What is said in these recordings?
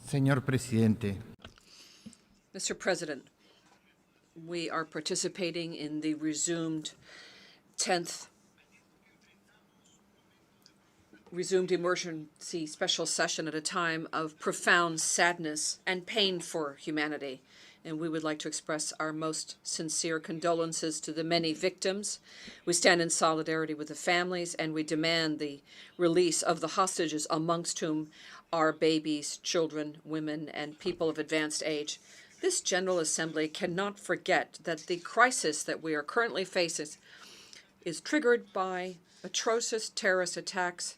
Señor Presidente, Mr. President, we are participating in the resumed emergency special session at a time of profound sadness and pain for humanity. And we would like to express our most sincere condolences to the many victims. We stand in solidarity with the families, and we demand the release of the hostages, amongst whom are babies, children, women, and people of advanced age. This General Assembly cannot forget that the crisis that we are currently facing is triggered by atrocious terrorist attacks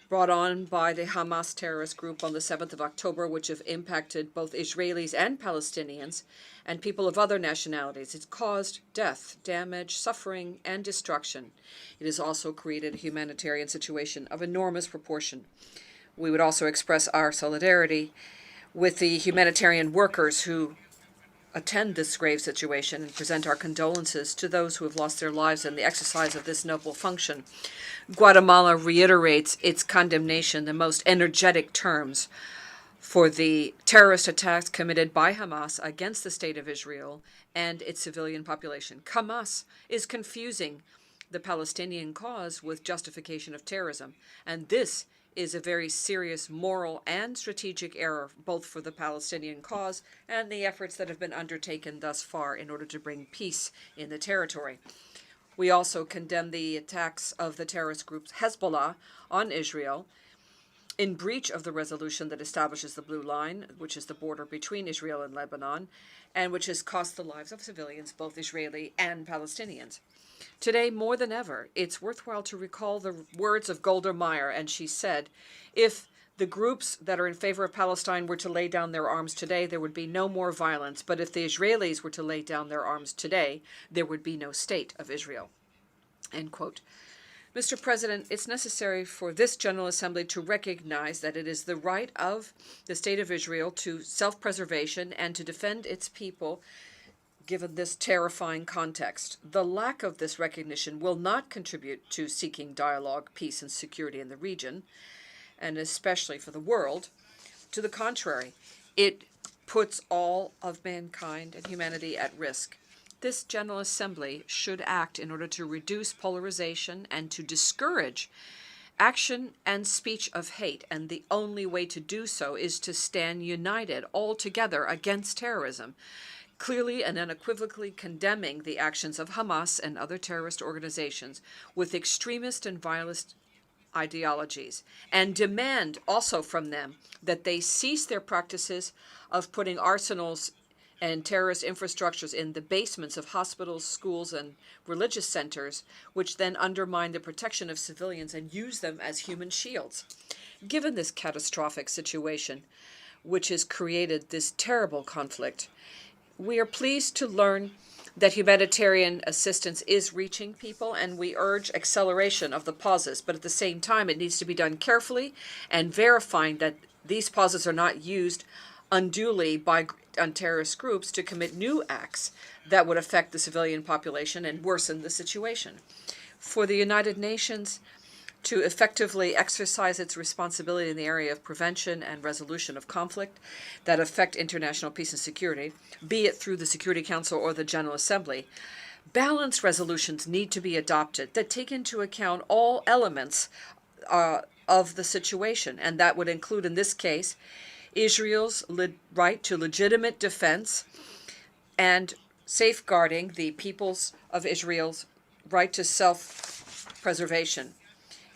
brought on by the Hamas terrorist group on the 7th of October, which have impacted both Israelis and Palestinians and people of other nationalities. It's caused death, damage, suffering, and destruction. It has also created a humanitarian situation of enormous proportion. We would also express our solidarity with the humanitarian workers who attend this grave situation and present our condolences to those who have lost their lives in the exercise of this noble function. Guatemala reiterates its condemnation in the most energetic terms for the terrorist attacks committed by Hamas against the State of Israel and its civilian population. Hamas is confusing the Palestinian cause with justification of terrorism, and this is a very serious moral and strategic error, both for the Palestinian cause and the efforts that have been undertaken thus far in order to bring peace in the territory. We also condemn the attacks of the terrorist group Hezbollah on Israel in breach of the resolution that establishes the Blue Line, which is the border between Israel and Lebanon, and which has cost the lives of civilians, both Israeli and Palestinians. Today, more than ever, it's worthwhile to recall the words of Golda Meir, and she said, if the groups that are in favor of Palestine were to lay down their arms today, there would be no more violence. But if the Israelis were to lay down their arms today, there would be no state of Israel. End quote. Mr. President, it's necessary for this General Assembly to recognize that it is the right of the State of Israel to self-preservation and to defend its people given this terrifying context. The lack of this recognition will not contribute to seeking dialogue, peace, and security in the region, and especially for the world. To the contrary, it puts all of mankind and humanity at risk. This General Assembly should act in order to reduce polarization and to discourage action and speech of hate, and the only way to do so is to stand united all together against terrorism, clearly and unequivocally condemning the actions of Hamas and other terrorist organizations with extremist and violent ideologies, and demand also from them that they cease their practices of putting arsenals and terrorist infrastructures in the basements of hospitals, schools, and religious centers, which then undermine the protection of civilians and use them as human shields. Given this catastrophic situation, which has created this terrible conflict, we are pleased to learn that humanitarian assistance is reaching people, and we urge acceleration of the pauses. But at the same time, it needs to be done carefully and verifying that these pauses are not used unduly on terrorist groups to commit new acts that would affect the civilian population and worsen the situation. For the United Nations to effectively exercise its responsibility in the area of prevention and resolution of conflict that affect international peace and security, be it through the Security Council or the General Assembly, balanced resolutions need to be adopted that take into account all elements of the situation, and that would include, in this case, Israel's right to legitimate defense and safeguarding the peoples of Israel's right to self-preservation.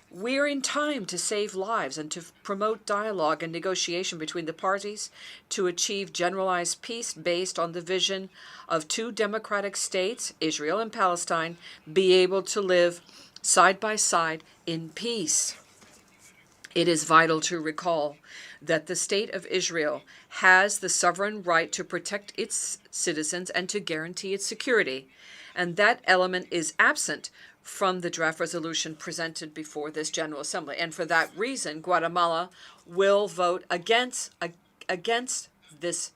We are in time to save lives and to promote dialogue and negotiation between the parties to achieve generalized peace based on the vision of two democratic states, Israel and Palestine, be able to live side by side in peace. It is vital to recall that the State of Israel has the sovereign right to protect its citizens and to guarantee its security, and that element is absent from the draft resolution presented before this General Assembly. And for that reason, Guatemala will vote against this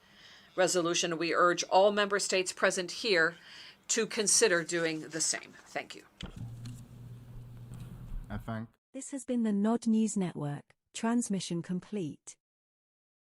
resolution. We urge all member states present here to consider doing the same. Thank you. I thank This has been the Nod News Network. Transmission complete.